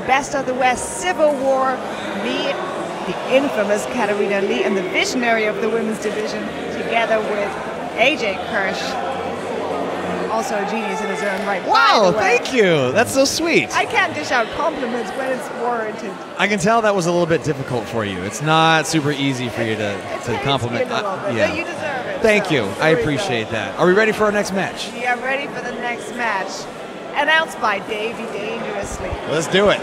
Best of the West Civil War. Me, the infamous Katarina Lee, and the visionary of the women's division, together with AJ Kirsch, also a genius in his own right. Wow, thank you. That's so sweet. I can't dish out compliments when it's warranted. I can tell that was a little bit difficult for you. It's not super easy for you to compliment. Yeah. No, you deserve it. Thank you. I appreciate that. Are we ready for our next match? We are ready for the next match. Announced by Davey Dangerously. Let's do it.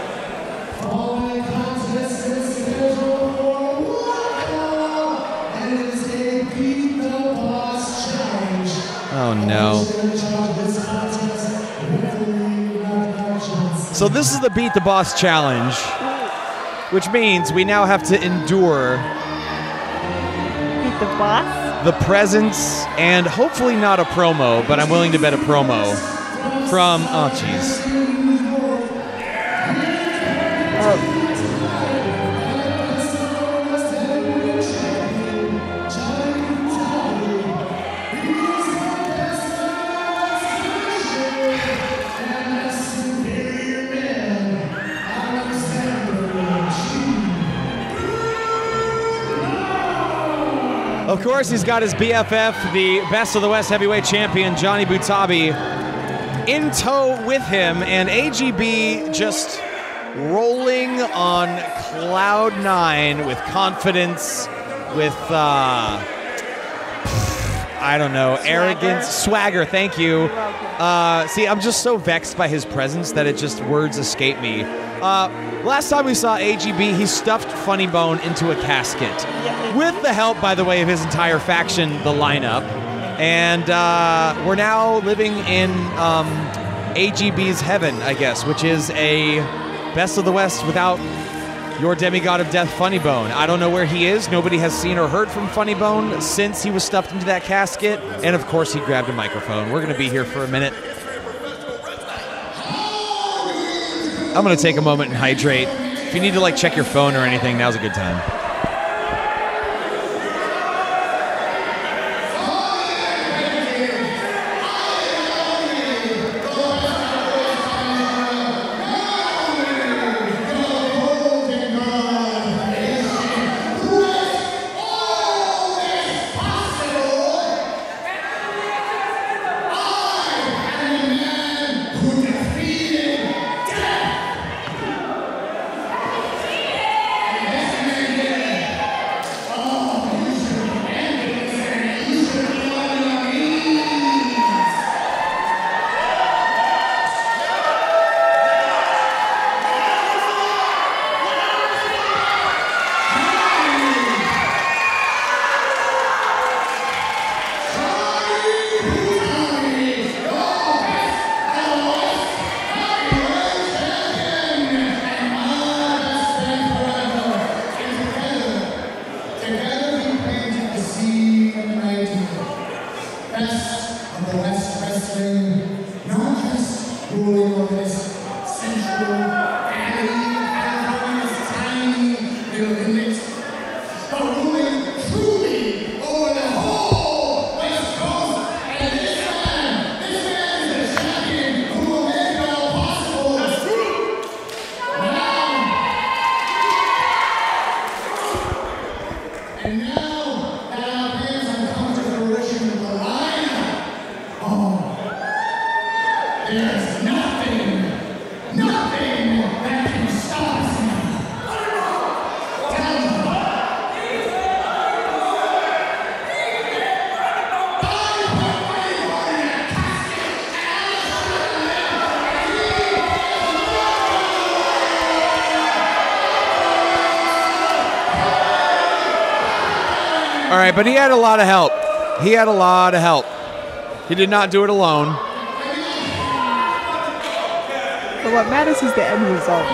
Oh no. So this is the Beat the Boss Challenge, which means we now have to endure Beat the Boss? The presence and hopefully not a promo, but I'm willing to bet a promo from, oh jeez. Of course, he's got his BFF, the Best of the West Heavyweight Champion, Johnny Butabi, in tow with him, and AGB just rolling on cloud nine with confidence, with, I don't know, arrogance, swagger, thank you. See, I'm just so vexed by his presence that words escape me. Last time we saw AGB, he stuffed Funny Bone into a casket. With the help, by the way, of his entire faction, the lineup. And we're now living in AGB's heaven, I guess, which is a Best of the West without your demigod of death, Funny Bone. I don't know where he is. Nobody has seen or heard from Funny Bone since he was stuffed into that casket. And of course, he grabbed a microphone. We're going to be here for a minute. I'm going to take a moment and hydrate. If you need to check your phone or anything, now's a good time. All right, but he had a lot of help. He had a lot of help. He did not do it alone. But what matters is the end result.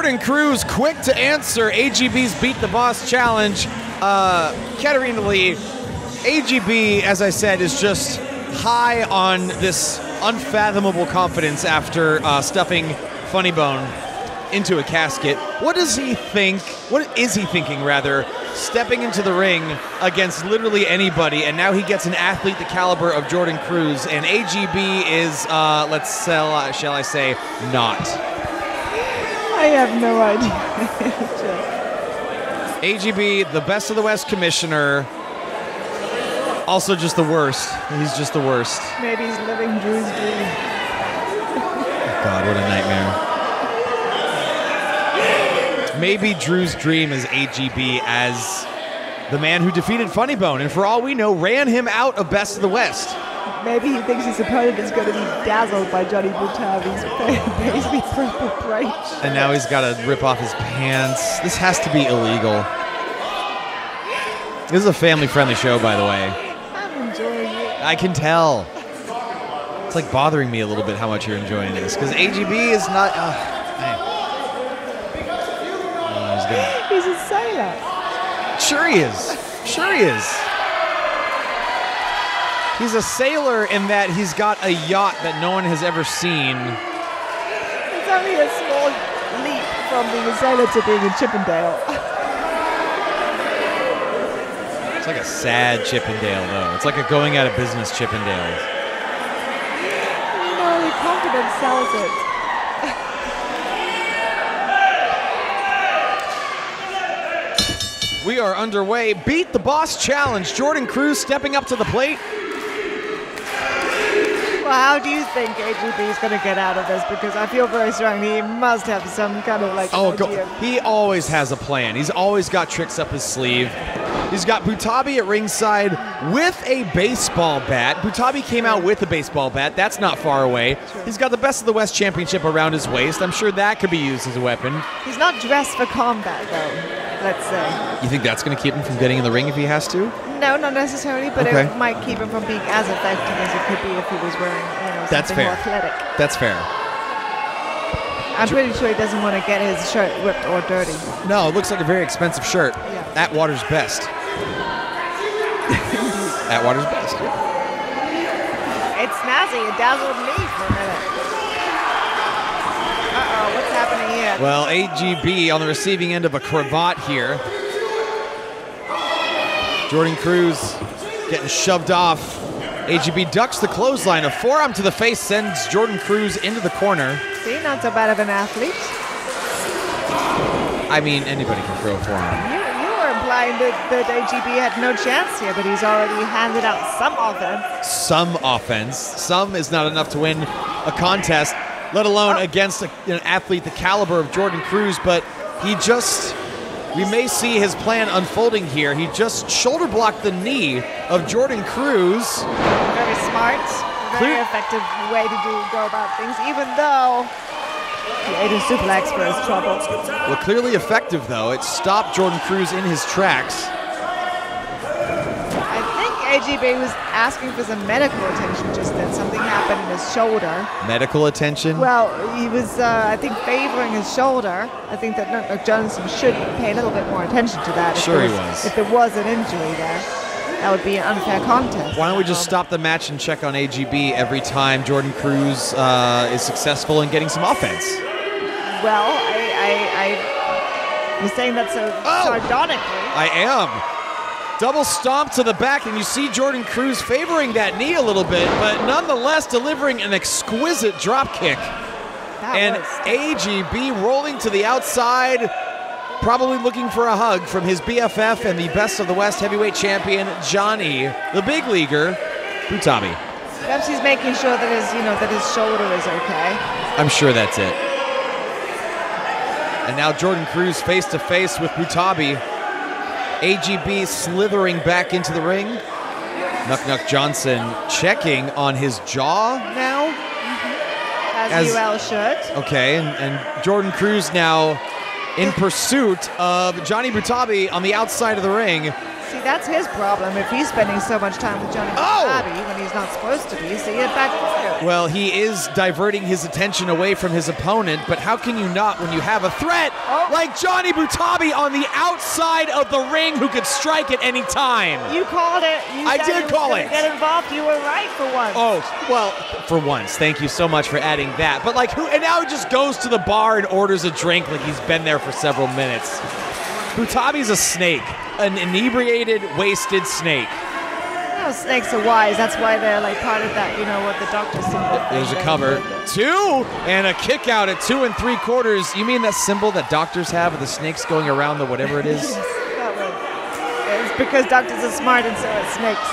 Jordan Cruz, quick to answer AGB's Beat the Boss challenge. Katarina Lee, AGB, as I said, is just high on this unfathomable confidence after stuffing Funny Bone into a casket. What does he think? What is he thinking, rather, stepping into the ring against literally anybody, and now he gets an athlete the caliber of Jordan Cruz, and AGB is, shall I say, not. I have no idea. AGB, the best of the West commissioner, also just the worst. He's just the worst. Maybe he's living Drew's dream. God, what a nightmare. Maybe Drew's dream is AGB as the man who defeated Funny Bone, and for all we know, ran him out of Best of the West. Maybe he thinks his opponent is going to be dazzled by Johnny Butabi's paisley purple brooch. And now he's got to rip off his pants. This has to be illegal. This is a family-friendly show, by the way. I'm enjoying it. I can tell. It's like bothering me a little bit how much you're enjoying this, because AGB is not... He's a sailor. Sure he is. Sure he is. He's a sailor in that he's got a yacht that no one has ever seen. It's only a small leap from being a sailor to being a Chippendale. It's like a sad Chippendale, though. It's like a going out of business Chippendale. No, the confidence sells it. We are underway. Beat the Boss Challenge. Jordan Cruz stepping up to the plate. Well, how do you think AGB is going to get out of this? Because I feel very strongly he must have some kind of like idea. He always has a plan. He's always got tricks up his sleeve. He's got Butabi at ringside with a baseball bat. Butabi came out with a baseball bat. That's not far away. True. He's got the Best of the West championship around his waist. I'm sure that could be used as a weapon. He's not dressed for combat, though, let's say. You think that's going to keep him from getting in the ring if he has to? No, not necessarily, but Okay. it might keep him from being as effective as it could be if he was wearing, That's something fair. more athletic. That's fair. I'm pretty sure he doesn't want to get his shirt ripped or dirty. No, it looks like a very expensive shirt. Yeah. At Water's Best. At Water's Best. It's snazzy. It dazzled me for a minute. Uh-oh, what's happening here? Well, AGB on the receiving end of a cravat here. Jordan Cruz getting shoved off. AGB ducks the clothesline. A forearm to the face sends Jordan Cruz into the corner. See, not so bad of an athlete. I mean, anybody can throw a forearm. You were implying that AGB had no chance here, but he's already handed out some offense. Some offense. Some is not enough to win a contest, let alone against an athlete the caliber of Jordan Cruz, but he just... We may see his plan unfolding here. He just shoulder blocked the knee of Jordan Cruz. Very smart, very effective way to go about things, even though he ate a suplex for his trouble. Well, clearly effective, though. It stopped Jordan Cruz in his tracks. I think AGB was asking for some medical attention just then. Something happened in his shoulder. Medical attention? Well, he was, I think, favoring his shoulder. I think that Johnson should pay a little bit more attention to that. Sure he was. If there was an injury there, that would be an unfair contest. Why don't we just stop the match and check on AGB every time Jordan Cruz is successful in getting some offense? Well, I was saying that so sardonically. I am. Double stomp to the back, and you see Jordan Cruz favoring that knee a little bit, but nonetheless delivering an exquisite drop kick. And AGB rolling to the outside, probably looking for a hug from his BFF and the Best of the West heavyweight champion, Johnny, the big leaguer, Butabi. Perhaps he's making sure that his shoulder is okay. I'm sure that's it. And now Jordan Cruz face to face with Butabi. AGB slithering back into the ring. Nuck Johnson checking on his jaw now. As UL should. Okay, and Jordan Cruz now in pursuit of Johnny Butabi on the outside of the ring. See, see, that's his problem. If he's spending so much time with Johnny Butabi when he's not supposed to be, see it back. Well, he is diverting his attention away from his opponent, but how can you not when you have a threat like Johnny Butabi on the outside of the ring who could strike at any time? You called it. I did call it. Get involved. You were right for once. Oh, well, for once. Thank you so much for adding that. But like, and now he just goes to the bar and orders a drink like he's been there for several minutes. Butabi's a snake, an inebriated, wasted snake. Oh, snakes are wise. That's why they're like part of that, what the doctor symbol. There's a cover. 2 and a kick out at 2 3/4. You mean that symbol that doctors have of the snakes going around the whatever it is? Yes, that one. It's because doctors are smart and so are snakes,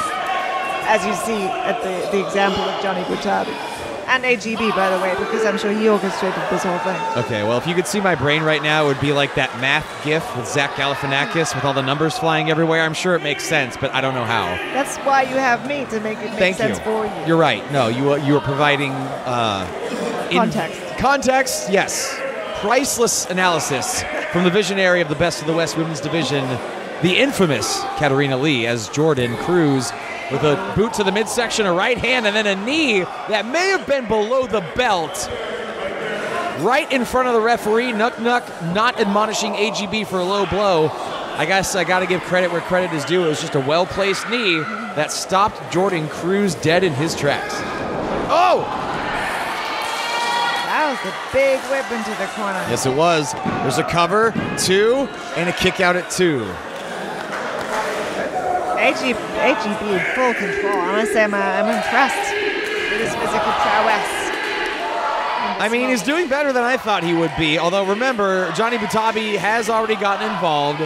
as you see at the example of Johnny Butabi. And AGB, by the way, because I'm sure he orchestrated this whole thing. Okay, well, if you could see my brain right now, it would be like that math gif with Zach Galifianakis with all the numbers flying everywhere. I'm sure it makes sense, but I don't know how. That's why you have me, to make it make sense for you. You're right. No, you are providing... context. Context, yes. Priceless analysis from the visionary of the Best of the West Women's Division, the infamous Katarina Lee, as Jordan Cruz with a boot to the midsection, a right hand, and then a knee that may have been below the belt. Right in front of the referee, Nuk not admonishing AGB for a low blow. I guess I got to give credit where credit is due. It was just a well-placed knee that stopped Jordan Cruz dead in his tracks. Oh! That was a big whip into the corner. Yes, it was. There's a cover, 2, and a kick out at 2. AGB in full control. I must say I'm impressed with his physical prowess. I mean, he's doing better than I thought he would be. Although, remember, Johnny Butabi has already gotten involved.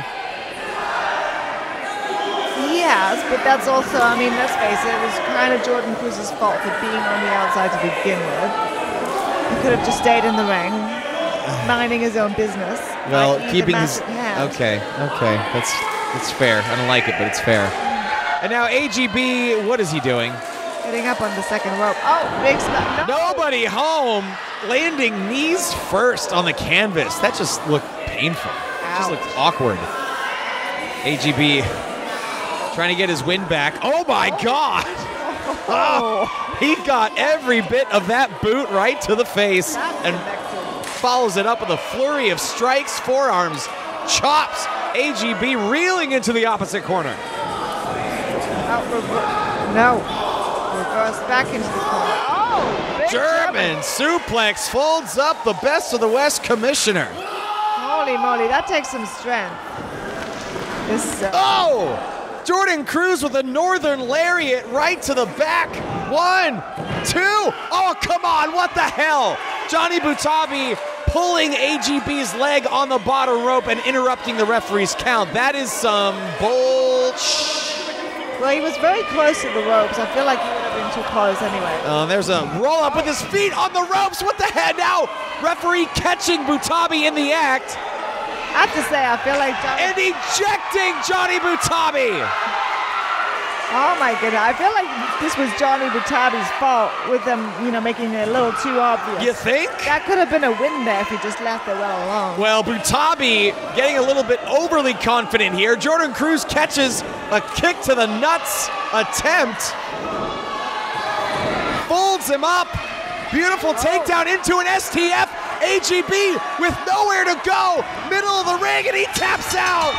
Yes, but that's also, I mean, let's face it, it was kind of Jordan Cruz's fault for being on the outside to begin with. He could have just stayed in the ring, minding his own business. Well, keeping his... Okay, that's fair. I don't like it, but it's fair. And now AGB, what is he doing? Getting up on the second rope. Oh, big spot. No. Nobody home. Landing knees first on the canvas. That just looked painful. It just looked awkward. AGB trying to get his win back. Oh my God. Oh, he got every bit of that boot right to the face and follows it up with a flurry of strikes, forearms, chops. AGB reeling into the opposite corner. No. Reverse back into the corner. Oh, big German suplex folds up the Best of the West commissioner. Holy moly, that takes some strength. Jordan Cruz with a northern lariat right to the back. 1, 2. Oh, come on, what the hell? Johnny Butabi pulling AGB's leg on the bottom rope and interrupting the referee's count. That is some bullshit. Well, he was very close to the ropes. I feel like he would have been too close anyway. There's a roll-up with his feet on the ropes. What the heck now? Referee catching Butabi in the act. I have to say, I feel like And ejecting Johnny Butabi. Oh my goodness, I feel like this was Johnny Butabi's fault with them, making it a little too obvious. You think? That could have been a win there if he just left it well alone. Well, Butabi getting a little bit overly confident here. Jordan Cruz catches a kick to the nuts attempt. Folds him up. Beautiful takedown into an STF. AGB with nowhere to go. Middle of the ring, and he taps out.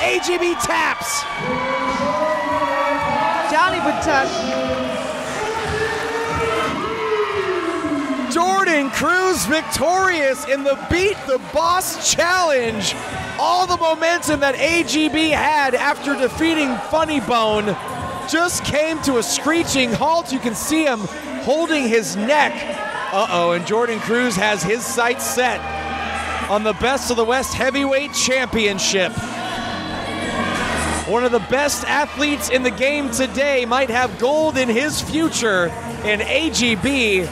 AGB taps. Johnny Butabi. Jordan Cruz victorious in the Beat the Boss Challenge. All the momentum that AGB had after defeating Funny Bone just came to a screeching halt. You can see him holding his neck. And Jordan Cruz has his sights set on the Best of the West Heavyweight Championship. One of the best athletes in the game today might have gold in his future, and AGB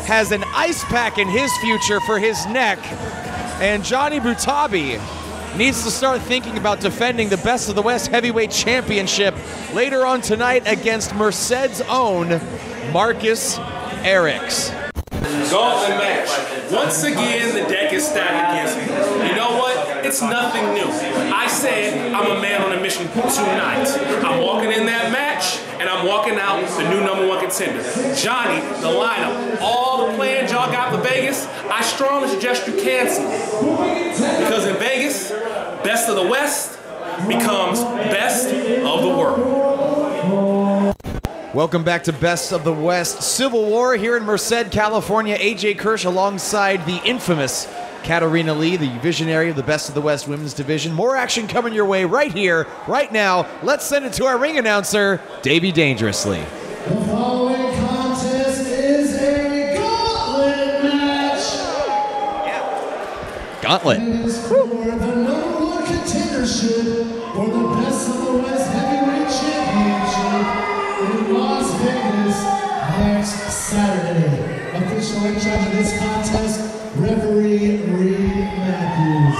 has an ice pack in his future for his neck. And Johnny Butabi needs to start thinking about defending the Best of the West Heavyweight Championship later on tonight against Merced's own Marcus Eriks. Gauntlet match. Once again, the deck is stacked against me. You know what? It's nothing new. I said I'm a man on a mission. destination tonight. I'm walking in that match, and I'm walking out the new #1 contender. Johnny, the lineup, all the plans y'all got for Vegas, I strongly suggest you cancel. Because in Vegas, best of the West becomes best of the world. Welcome back to Best of the West Civil War here in Merced, California. AJ Kirsch alongside the infamous Katarina Lee, the visionary of the Best of the West women's division. More action coming your way right here, right now. Let's send it to our ring announcer, Davey Dangerously. The following contest is a gauntlet match. Gauntlet. It is for the #1 contendership for the Best of the West Heavyweight Championship in Las Vegas next Saturday. Official in charge of this contest, referee Reed Matthews.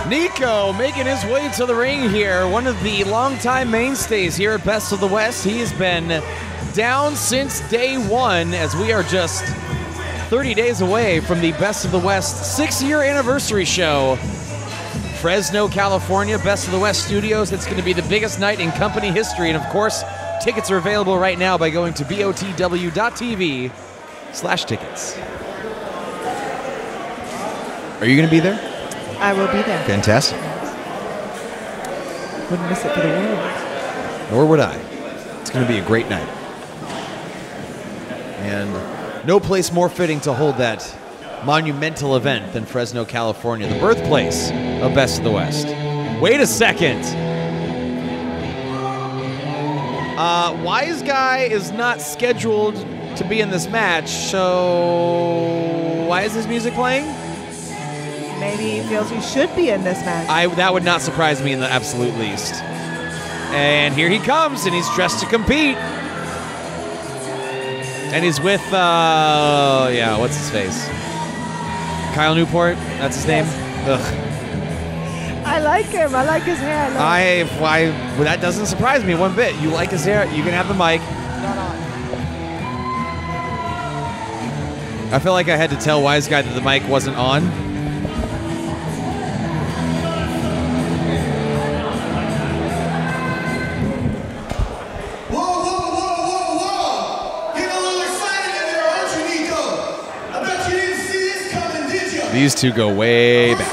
Niko making his way to the ring here, one of the longtime mainstays here at Best of the West. He has been down since day one, as we are just 30 days away from the Best of the West 6-year anniversary show. Fresno, California, Best of the West Studios. It's going to be the biggest night in company history, and of course, tickets are available right now by going to botw.tv/tickets. Are you going to be there? I will be there. Fantastic. Wouldn't miss it for the world. Nor would I. It's going to be a great night. And no place more fitting to hold that monumental event than Fresno, California, the birthplace of Best of the West. Wait a second. Wiseguy is not scheduled to be in this match, so why is this music playing? Maybe he feels he should be in this match. That would not surprise me in the absolute least. And here he comes, and he's dressed to compete. And he's with, what's his face? Kyle Newport, that's his name? Ugh. I like him. I like his hair. That doesn't surprise me one bit. You like his hair, you can have the mic. I feel like I had to tell Wiseguy that the mic wasn't on. These two go way back.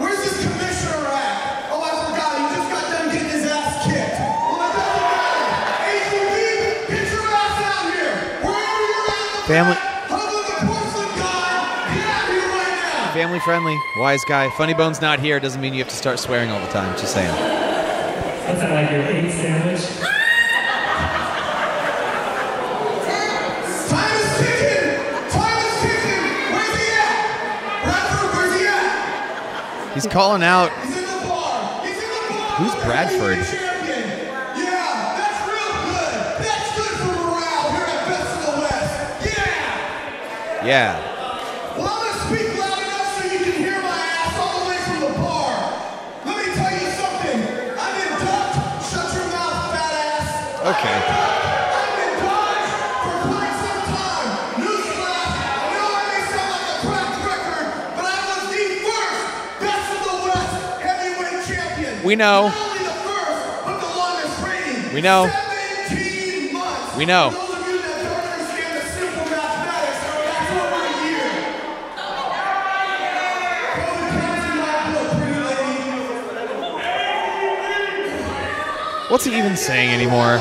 Where's this commissioner at? Oh, I forgot. He just got done getting his ass kicked. Well, it doesn't matter. AJB, get your ass out here. Wherever you're at. Family. Hug with the porcelain god. Get out here right now. Family friendly. Wiseguy. Funny Bone's not here. Doesn't mean you have to start swearing all the time. Just saying. What's that, like your 8 sandwich? He's calling out. He's in the bar. He's in the bar. Who's Bradford? Yeah, that's real good. That's good for morale here at Best of the West. Yeah. Yeah. Well, I'm going to speak loud enough so you can hear my ass all the way from the bar. Let me tell you something. I've been ducked. Shut your mouth, fat ass. Okay. I've been dodged for quite some time. Newsflash, I know I may sound like a cracked record, but I was the first Best of the West heavyweight champion. We know. Not only the first, but the longest reigning. We know. 17 months. We know. For those of you that don't understand the simple mathematics, that's over a year. Go to counting my book, pretty lady. What's he even saying anymore? For a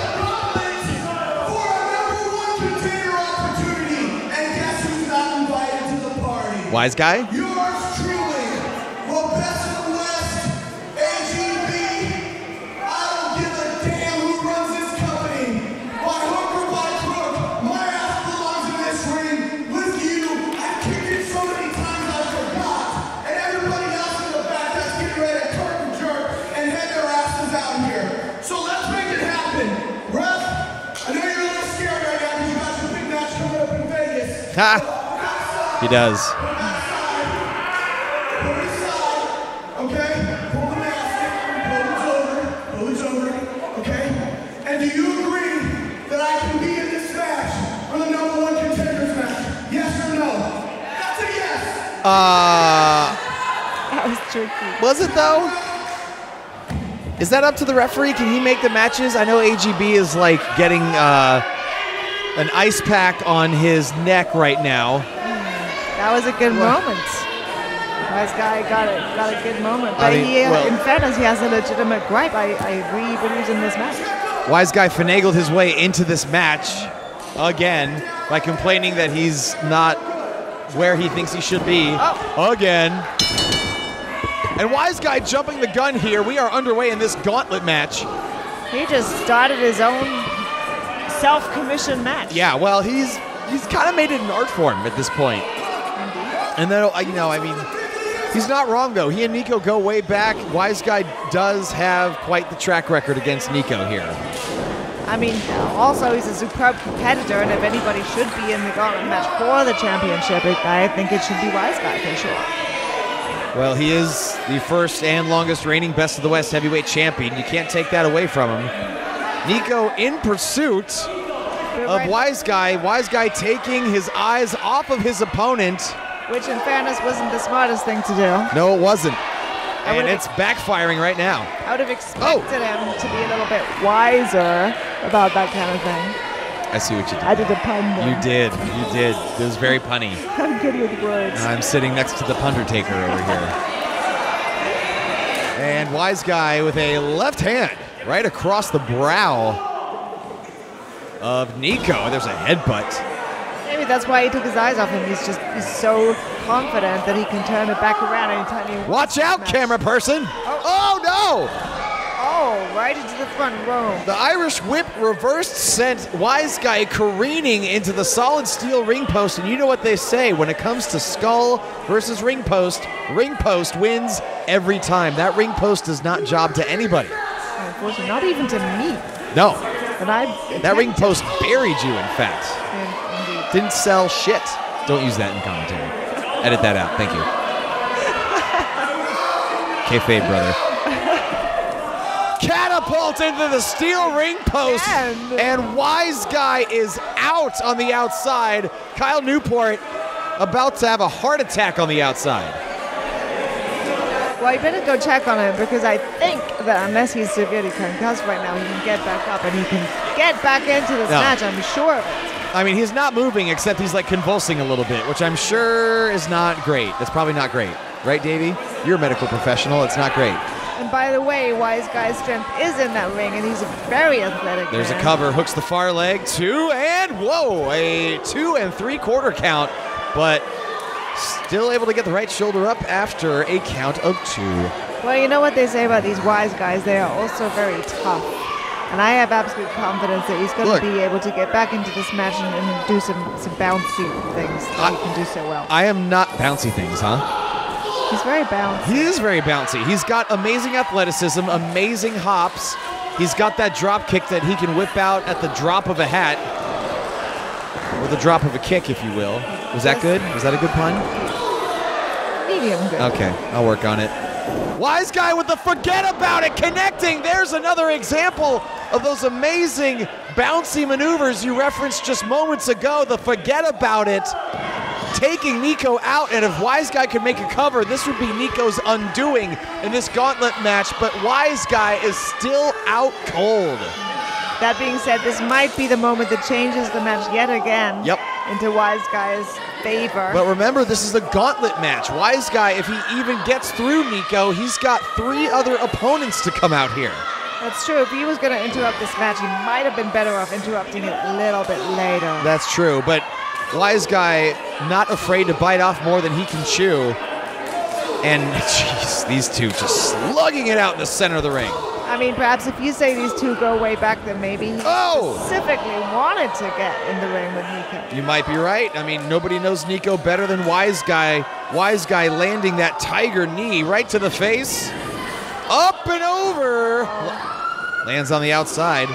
#1 contender opportunity, and guess who's not invited to the party? Wiseguy? Yours truly, well, best of the West, AGB. I don't give a damn who runs this company. By hook or by crook, my ass belongs in this ring with you. I've kicked it so many times I forgot. And everybody else in the back that's getting ready to curtain jerk and head their asses out here. So let's make it happen. Ref, I know you're a little scared right now because you got your big match coming up in Vegas. Ha! He does. Okay? Pull the mask, pull it over, okay? And do you agree that I can be in this match for the #1 contenders match? Yes or no? That's a yes! That was tricky. Was it though? Is that up to the referee? Can he make the matches? I know AGB is like getting an ice pack on his neck right now. That was a good moment. Wiseguy got a good moment. But in fairness, he has a legitimate gripe. I agree he believes in this match. Wiseguy finagled his way into this match again by complaining that he's not where he thinks he should be again. And Wiseguy jumping the gun here. We are underway in this gauntlet match. He just started his own self-commissioned match. Yeah, well, he's kind of made it an art form at this point. And then, you know, I mean, he's not wrong, though. He and Niko go way back. Wiseguy does have quite the track record against Niko here. I mean, also, he's a superb competitor, and if anybody should be in the gauntlet match for the championship, I think it should be Wiseguy for sure. Well, he is the first and longest reigning Best of the West heavyweight champion. You can't take that away from him. Niko in pursuit of Wiseguy. Wiseguy taking his eyes off of his opponent. Which, in fairness, wasn't the smartest thing to do. No, it wasn't. And it's backfiring right now. I would have expected him to be a little bit wiser about that kind of thing. I see what you did. I did a pun there. You did. It was very punny. I'm good with words. I'm sitting next to the Pundertaker over here. And Wiseguy with a left hand right across the brow of Niko. There's a headbutt. Maybe that's why he took his eyes off him. He's so confident that he can turn it back around anytime he wants. Watch out, camera person! Oh no! Oh, right into the front row. The Irish whip reversed sent Wiseguy careening into the solid steel ring post, and you know what they say when it comes to skull versus ring post wins every time. That ring post does not job to anybody. Unfortunately, not even to me. No. But that ring post buried you, in fact. Indeed. Didn't sell shit. Don't use that in commentary. Edit that out. Thank you. Kayfabe, brother. Catapult into the steel ring post, and Wiseguy is out on the outside. Kyle Newport about to have a heart attack on the outside. Well, you better go check on him, because I think that unless he's severely concussed right now, he can get back up and he can get back into this match. I'm sure of it. I mean, he's not moving, except he's like convulsing a little bit, which I'm sure is not great. That's probably not great. Right, Davey? You're a medical professional. It's not great. And by the way, Wiseguy's strength is in that ring, and he's a very athletic There's man. a cover, hooks the far leg, a 2 3/4 count, but still able to get the right shoulder up after a count of 2. Well, you know what they say about these wise guys? They are also very tough. And I have absolute confidence that he's going to be able to get back into this match and do some bouncy things that he can do so well. I am not bouncy things, huh? He's very bouncy. He is very bouncy. He's got amazing athleticism, amazing hops. He's got that drop kick that he can whip out at the drop of a hat. Or the drop of a kick, if you will. Was that good? Was that a good pun? Medium good. Okay, I'll work on it. Wiseguy with the forget about it, connecting. There's another example of those amazing bouncy maneuvers you referenced just moments ago. The forget about it, taking Niko out, and if Wiseguy could make a cover, this would be Niko's undoing in this gauntlet match, but Wiseguy is still out cold. That being said, this might be the moment that changes the match yet again into Wiseguy's favor. But remember, this is a gauntlet match. Wiseguy, if he even gets through Niko, he's got 3 other opponents to come out here. That's true. If he was going to interrupt this match, he might have been better off interrupting it a little bit later. That's true, but Wiseguy not afraid to bite off more than he can chew. And, jeez, these two just slugging it out in the center of the ring. I mean, perhaps if you say these two go way back, then maybe he specifically wanted to get in the ring with Niko. You might be right. I mean, nobody knows Niko better than Wiseguy. Wiseguy landing that tiger knee right to the face. Up and over. Lands on the outside.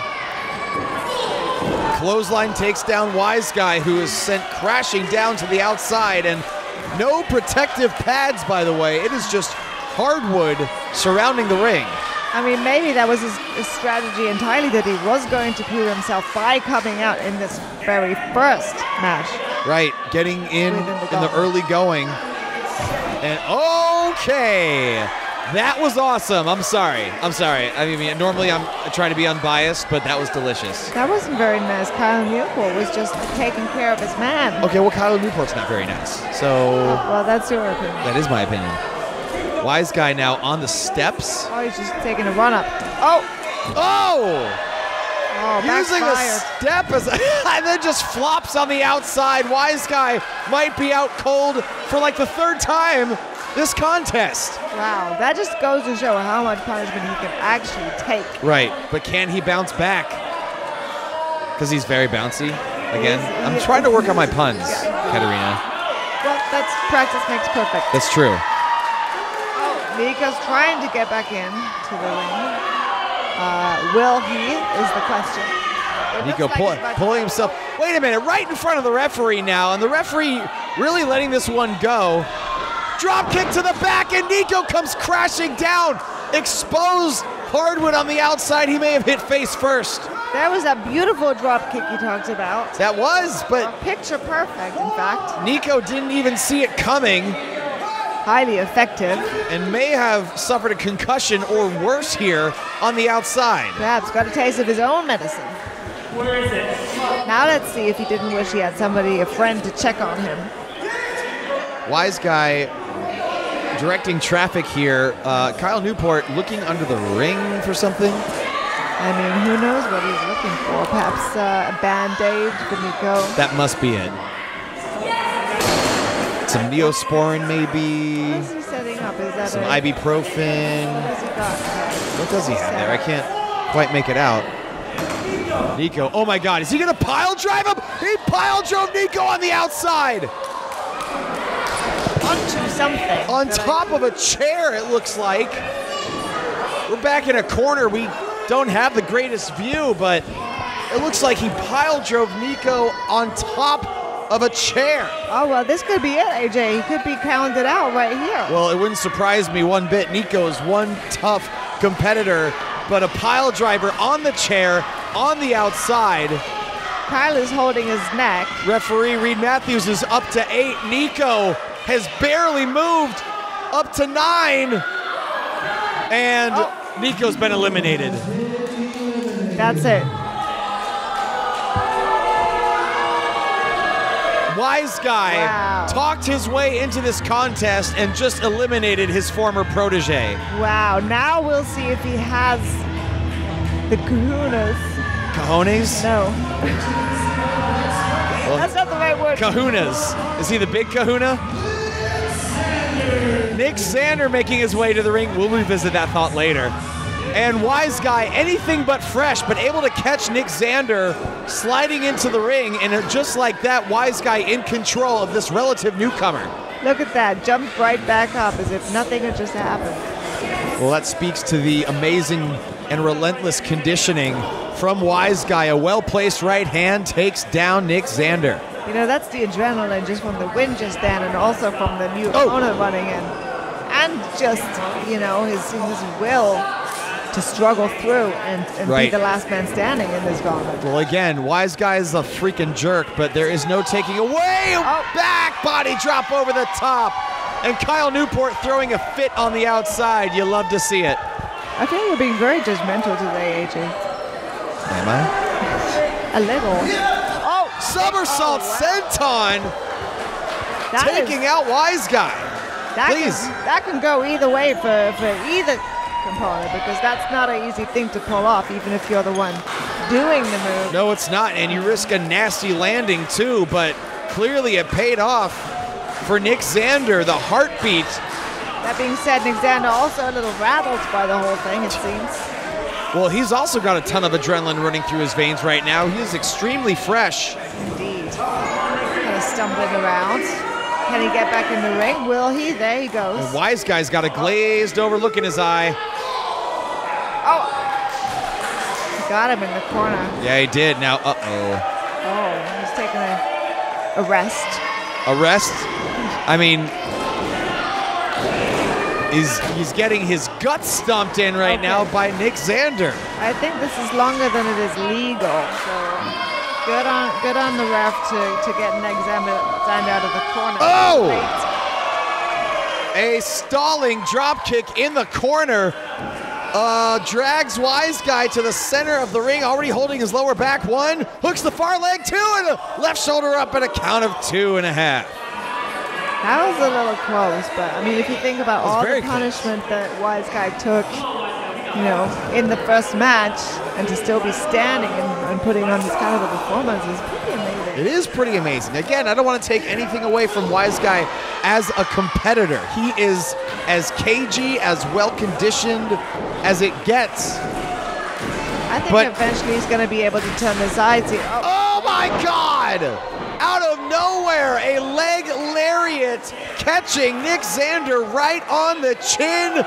Clothesline takes down Wiseguy, who is sent crashing down to the outside. And no protective pads, by the way. It is just hardwood surrounding the ring. I mean, maybe that was his strategy entirely, that he was going to prove himself by coming out in this very first match. Right, getting in the early going. And okay, that was awesome. I'm sorry. I mean, normally I'm trying to be unbiased, but that was delicious. That wasn't very nice. Kyle Newport was just taking care of his man. Okay, well, Kyle Newport's not very nice. So. Well, that's your opinion. That is my opinion. Wiseguy now on the steps. Oh, he's just taking a run up. Oh! Using a step and then just flops on the outside. Wiseguy might be out cold for like the third time this contest. Wow, that just goes to show how much punishment he can actually take. Right, but can he bounce back? Because he's very bouncy. Again, I'm trying to work on my puns, Katarina. Well, that's practice makes perfect. That's true. Niko's trying to get back in to the ring. Will he is the question. Niko pulling himself. Wait a minute, right in front of the referee now, and the referee really letting this one go. Drop kick to the back, and Niko comes crashing down. Exposed hardwood on the outside. He may have hit face first. That was a beautiful drop kick he talked about. That was, but picture perfect, in fact. Niko didn't even see it coming. Highly effective. And may have suffered a concussion or worse here on the outside. Perhaps got a taste of his own medicine. Where is it? Now let's see if he didn't wish he had somebody, a friend, to check on him. Wiseguy directing traffic here. Kyle Newport looking under the ring for something. I mean, who knows what he's looking for? Perhaps a Band-Aid for Niko. That must be it. Some Neosporin, maybe. What is he setting up? Is that some ibuprofen? What has he got? What does he have there? I can't quite make it out. Niko, oh my God, is he gonna pile drive him? He pile drove Niko on the outside. Onto something. On top of a chair, it looks like. We're back in a corner. We don't have the greatest view, but it looks like he pile drove Niko on top of a chair. Oh, well, this could be it, AJ. He could be counted out right here. Well, it wouldn't surprise me one bit. Niko is one tough competitor, but a pile driver on the chair, on the outside. Kyle is holding his neck. Referee Reed Matthews is up to 8. Niko has barely moved up to 9. And Niko's been eliminated. That's it. Wiseguy talked his way into this contest and just eliminated his former protege. Wow, now we'll see if he has the kahunas. Cojones? No. Well, that's not the right word. Kahunas. Is he the big kahuna? Nic Zander making his way to the ring. We'll revisit that thought later. And Wiseguy, anything but fresh, but able to catch Nic Zander sliding into the ring, and just like that, Wiseguy in control of this relative newcomer. Look at that, jumped right back up as if nothing had just happened. Well, that speaks to the amazing and relentless conditioning from Wiseguy. A well-placed right hand takes down Nic Zander. You know, that's the adrenaline just from the win just then, and also from the new opponent running in. And just, you know, his will to struggle through and be the last man standing in this gauntlet. Well, again, Wiseguy is a freaking jerk, but there is no taking away. Back body drop over the top. And Kyle Newport throwing a fit on the outside. You love to see it. I think you're being very judgmental today, AJ. Am I? A little. Oh, somersault senton. Taking out Wiseguy. Please. That can go either way for either component, because that's not an easy thing to pull off, even if you're the one doing the move. No, it's not, and you risk a nasty landing too, but clearly it paid off for Nic Zander, the heartbeat. That being said, Nic Zander also a little rattled by the whole thing, it seems. Well, he's also got a ton of adrenaline running through his veins right now. He is extremely fresh. Indeed. Kind of stumbling around. Can he get back in the ring? Will he? There he goes. And Wiseguy's got a glazed over look in his eye. Oh! He got him in the corner. Yeah, he did. Now, uh-oh. Oh, he's taking a rest. A rest? I mean, he's getting his guts stomped in right now by Nic Zander. I think this is longer than it is legal, so good on the ref to get Nic Zander out of the corner. Oh! A stalling drop kick in the corner. Drags Wiseguy to the center of the ring, already holding his lower back. One, hooks the far leg, two, and the left shoulder up at a count of 2.5. That was a little close, but I mean, if you think about all the very punishment that Wiseguy took, you know, in the first match, and to still be standing and putting on this kind of a performance is pretty amazing. It is pretty amazing. Again, I don't want to take anything away from Wiseguy as a competitor. He is as cagey, as well-conditioned as it gets. I think eventually he's going to be able to turn the sides here. Oh my God! Out of nowhere, a leg lariat catching Nic Zander right on the chin,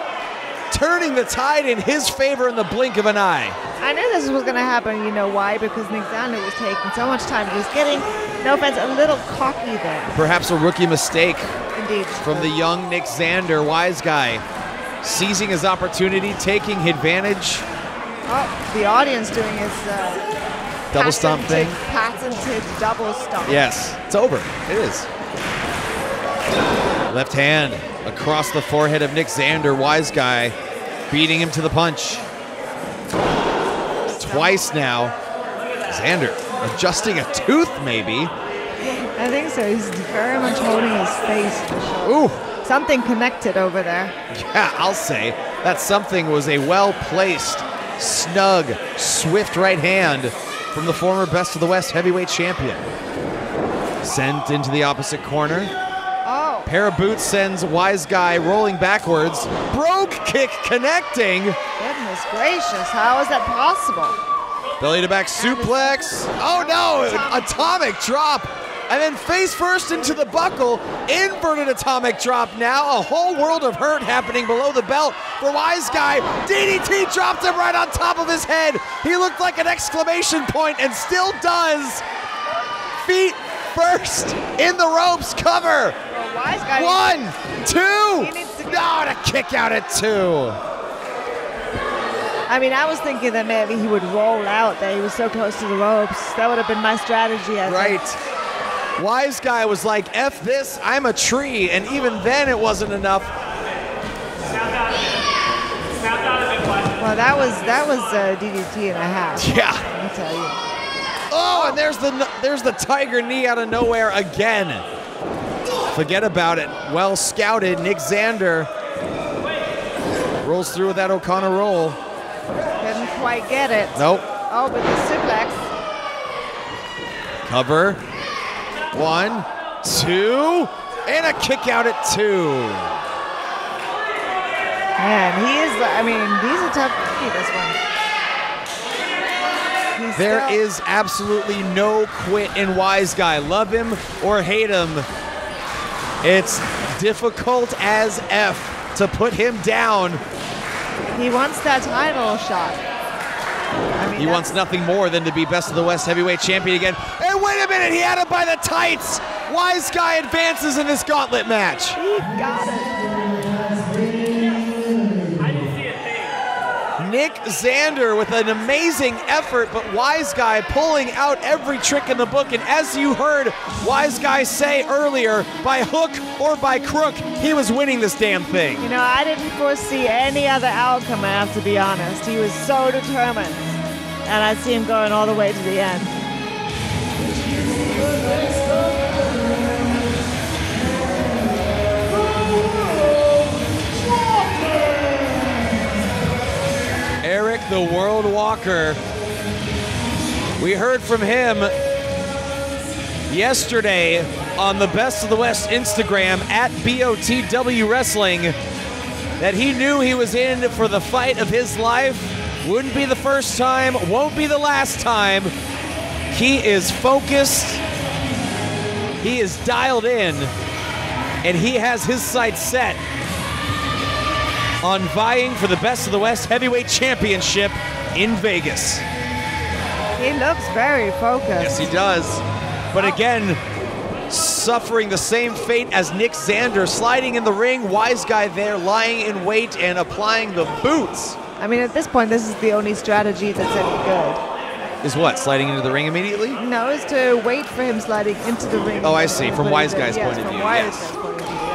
turning the tide in his favor in the blink of an eye. I knew this was going to happen. You know why? Because Nic Zander was taking so much time. He was getting, no offense, a little cocky there. Perhaps a rookie mistake. Indeed. From the young Nic Zander, Wiseguy, seizing his opportunity, taking advantage. Oh, the audience doing his double stomp thing. Patented double stomp. Yes, it's over. It is. Left hand across the forehead of Nic Zander. Wiseguy beating him to the punch. Twice now. Zander adjusting a tooth, maybe. I think so. He's very much holding his face. Ooh. Something connected over there. Yeah, I'll say. That something was a well-placed, snug, swift right hand from the former Best of the West heavyweight champion. Sent into the opposite corner. Oh. Pair of boots sends Wiseguy rolling backwards. Brogue kick connecting. Goodness gracious, how is that possible? Belly to back suplex. Oh no, atomic drop. And then face first into the buckle. Inverted atomic drop now. A whole world of hurt happening below the belt for Wiseguy. DDT dropped him right on top of his head. He looked like an exclamation point and still does. Feet first in the ropes, cover. Well, Wiseguy 1, 2. He needs to No, to kick out at 2. I mean, I was thinking that maybe he would roll out there. He was so close to the ropes. That would have been my strategy, I think. Right. Wiseguy was like, F this, I'm a tree. And even then it wasn't enough. Well, that was DDT and a half. Yeah. Let me tell you. Oh, and there's the tiger knee out of nowhere again. Forget about it. Well scouted. Nic Zander rolls through with that O'Connor roll. Couldn't quite get it. Nope. Oh, but the suplex. Cover. 1, 2, and a kick out at 2. Man, he's a tough cookie, this one. There is absolutely no quit in Wiseguy. Love him or hate him. It's difficult as F to put him down. He wants that title shot. I mean, he wants nothing more than to be Best of the West heavyweight champion again. And wait a minute, he had him by the tights. Wiseguy advances in this gauntlet match. He got it. Nic Zander with an amazing effort, but Wiseguy pulling out every trick in the book. And as you heard Wiseguy say earlier, by hook or by crook, he was winning this damn thing. You know, I didn't foresee any other outcome, I have to be honest. He was so determined. And I see him going all the way to the end. Eric the World Walker. We heard from him yesterday on the Best of the West Instagram at BOTW Wrestling that he knew he was in for the fight of his life. Wouldn't be the first time, won't be the last time. He is focused, he is dialed in, and he has his sights set on vying for the Best of the West Heavyweight Championship in Vegas. He looks very focused. Yes, he does. But again, suffering the same fate as Nic Zander, sliding in the ring, Wiseguy there lying in wait and applying the boots. I mean, at this point, this is the only strategy that's any good. Is what, sliding into the ring immediately? No, is to wait for him sliding into the ring. Oh, I see, from Wiseguy's point of view, yes.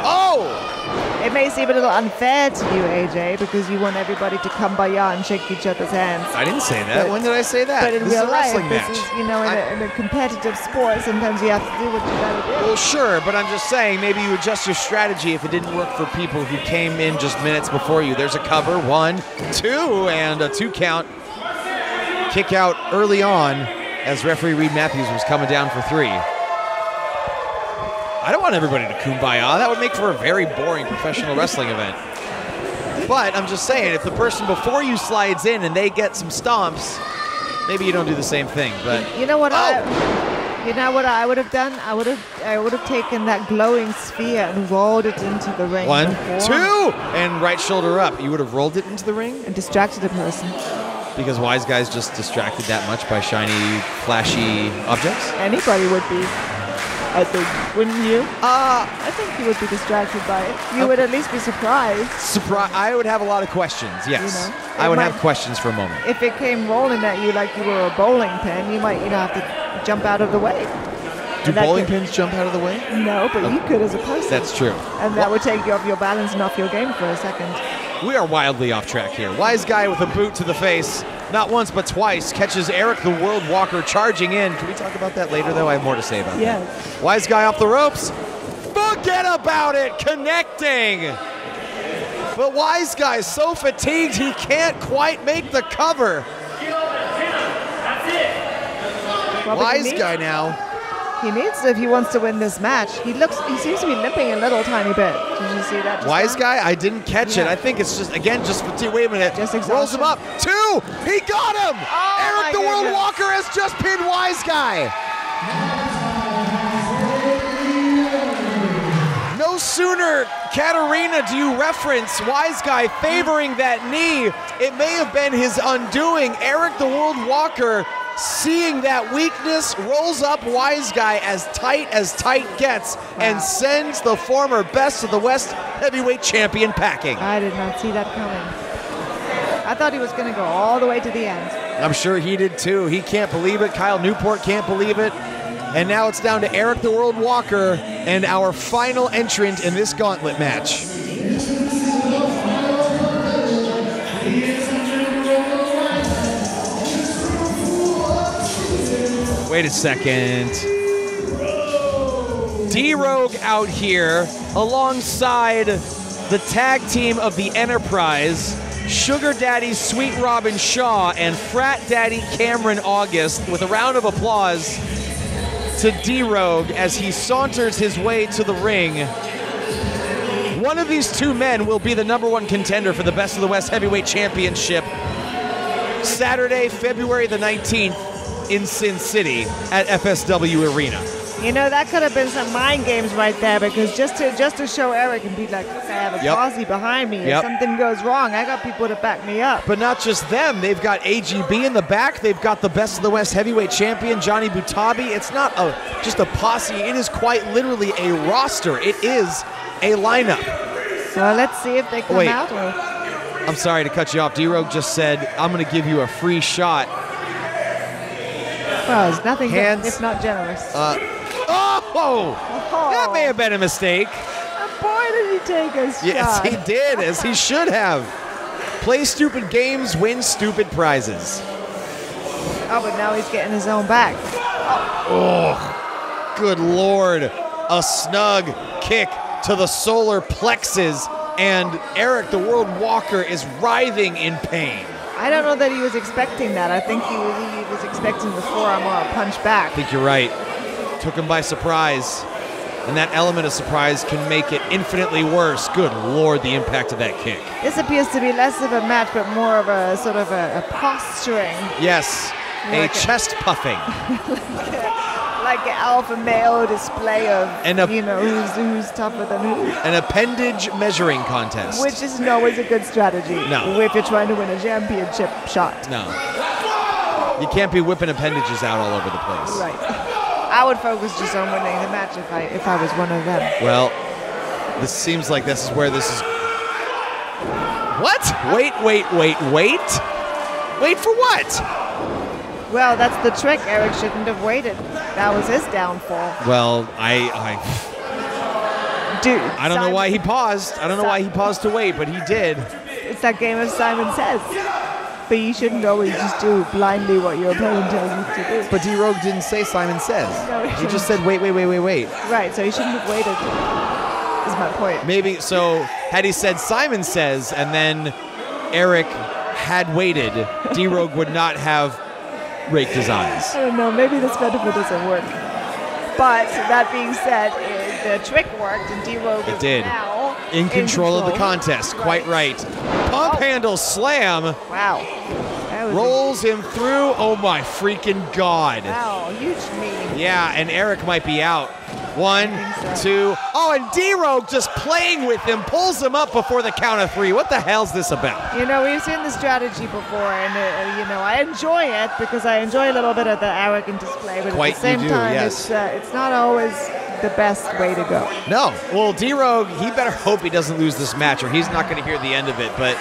Oh! It may seem a little unfair to you, AJ, because you want everybody to kumbaya and shake each other's hands. I didn't say that. When did I say that? But in this real is a life, wrestling this match. is, you know, in a competitive sport, sometimes you have to do what you gotta do. Well, sure, but I'm just saying, maybe you adjust your strategy if it didn't work for people who came in just minutes before you. There's a cover, 1, 2, and a 2 count. Kick out early on as referee Reed Matthews was coming down for 3. I don't want everybody to kumbaya. That would make for a very boring professional wrestling event. But I'm just saying, if the person before you slides in and they get some stomps, maybe you don't do the same thing. But you know what? You know what I would have done? I would have taken that glowing sphere and rolled it into the ring. 1, before. 2, and right shoulder up. You would have rolled it into the ring? And distracted the person. Because Wiseguy's just distracted that much by shiny, flashy objects? Anybody would be, I think, wouldn't you? I think you would be distracted by it. You would at least be surprised. I would have a lot of questions, yes. You know, I would have questions for a moment. If it came rolling at you like you were a bowling pin, you might, have to jump out of the way. Do bowling pins jump out of the way? No, but you could as a person. That's true. And that would take you off your balance and off your game for a second. We are wildly off track here. Wiseguy with a boot to the face, not once but twice, catches Eric the World Walker charging in. Can we talk about that later, though? I have more to say about that. Wiseguy off the ropes. Forget about it! Connecting! But Wiseguy is so fatigued he can't quite make the cover. Wiseguy now. He needs to if he wants to win this match. He seems to be limping a little tiny bit. Did you see that? Wiseguy, I didn't catch it. I think it's just wait a minute. Just rolls him up. 2! He got him! Eric the World Walker has just pinned Wiseguy. No sooner, Katarina, do you reference Wiseguy favoring that knee. It may have been his undoing. Eric the World Walker, seeing that weakness, rolls up Wiseguy as tight gets and sends the former Best of the West Heavyweight Champion packing. I did not see that coming. I thought he was going to go all the way to the end. I'm sure he did too. He can't believe it. Kyle Newport can't believe it. And now it's down to Eric the World Walker and our final entrant in this gauntlet match. Wait a second. D-Rogue out here alongside the tag team of the Enterprise, Sugar Daddy Sweet Robin Shaw and Frat Daddy Cameron August, with a round of applause to D-Rogue as he saunters his way to the ring. One of these two men will be the #1 contender for the Best of the West Heavyweight Championship Saturday, February the 19th in Sin City at FSW Arena. You know, that could have been some mind games right there, because just to show Eric and be like, I have a posse behind me. If something goes wrong, I got people to back me up. But not just them. They've got AGB in the back. They've got the Best of the West Heavyweight Champion, Johnny Butabi. It's not just a posse. It is quite literally a roster. It is a lineup. So let's see if they come out. I'm sorry to cut you off. D-Rogue just said, I'm going to give you a free shot. Well, it's nothing if not generous. That may have been a mistake. And boy, did he take a shot. Yes, he did, as he should have. Play stupid games, win stupid prizes. Oh, but now he's getting his own back. Oh, good Lord. A snug kick to the solar plexus, and Eric the World Walker is writhing in pain. I don't know that he was expecting that. I think he was expecting the forearm or a punch back. I think you're right. Took him by surprise. And that element of surprise can make it infinitely worse. Good Lord, the impact of that kick. This appears to be less of a match, but more of a sort of a posturing. Yes, Like a chest puffing. Like an alpha male display of, And a- who's tougher than who. An appendage measuring contest. Which isn't always a good strategy. No. If you're trying to win a championship shot. No. You can't be whipping appendages out all over the place. Right. I would focus just on winning the match if I was one of them. Well, this seems like this is where this is... What? Wait. Wait for what? Well, that's the trick. Eric shouldn't have waited. That was his downfall. Well, Dude. I don't know why he paused. I don't know why he paused to wait, but he did. It's that game of Simon Says. But you shouldn't always just do blindly what your opponent tells you to do. But D-Rogue didn't say Simon Says. No, he He just said wait. Right, so he shouldn't have waited, is my point. Maybe, so had he said Simon Says and then Eric had waited, D-Rogue would not have raked his eyes. I don't know, maybe this metaphor doesn't work. But that being said, the trick worked and D-Rogue is did. now In control of the contest, quite right. Pump handle slam. Wow. That was Rolls him through. Oh my freaking God. Wow, huge knee. Yeah, and Eric might be out. 1, 2. Oh, and D-Rogue just playing with him, pulls him up before the count of 3. What the hell's this about? We've seen this strategy before, and I enjoy it because I enjoy a little bit of the arrogant display, but Quite at the same you do, time, yes. it's not always the best way to go. No. Well, D-Rogue, he better hope he doesn't lose this match or he's not going to hear the end of it. But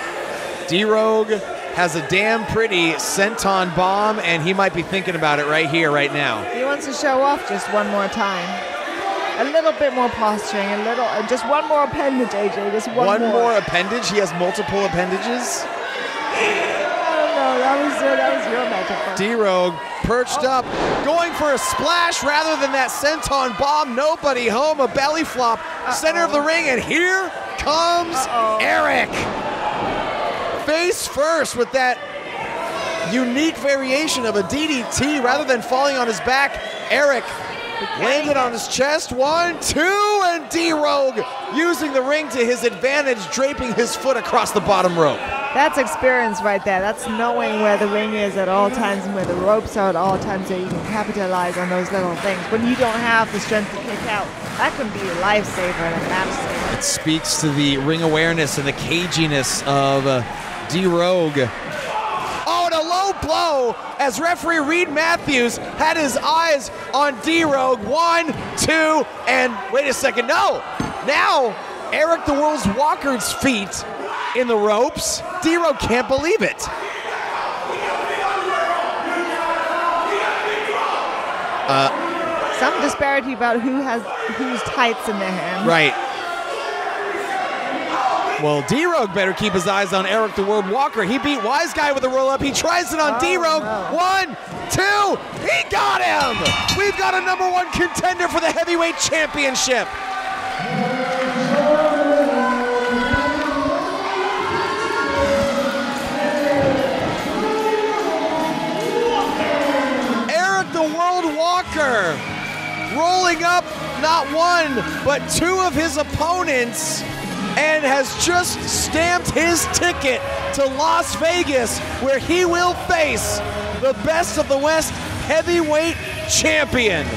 D-Rogue has a damn pretty senton bomb, and he might be thinking about it right here, right now. He wants to show off just one more time. A little bit more posturing, just one more appendage, AJ, just one more appendage? He has multiple appendages? I don't know, that was your metaphor. D-Rogue perched up, going for a splash rather than that senton bomb. Nobody home, a belly flop, center of the ring, and here comes Eric. Face first with that unique variation of a DDT rather than falling on his back. Eric landed on his chest. 1, 2, and D-Rogue using the ring to his advantage, draping his foot across the bottom rope. That's experience right there. That's knowing where the ring is at all times and where the ropes are at all times, so you can capitalize on those little things. When you don't have the strength to kick out, that can be a lifesaver and a match saver. It speaks to the ring awareness and the caginess of D-Rogue. Oh, and a low blow as referee Reed Matthews had his eyes on D-Rogue. 1, 2, and wait a second, no! Now, Eric the World's Walker's feet in the ropes. D-Rogue can't believe it. Some disparity about whose tights in their hand. Right. Well, D-Rogue better keep his eyes on Eric the World Walker. He beat Wiseguy with a roll-up. He tries it on D-Rogue. No. 1, 2, he got him! We've got a #1 contender for the heavyweight championship. Eric the World Walker rolling up not one, but 2 of his opponents, and has just stamped his ticket to Las Vegas, where he will face the best of the West heavyweight champion.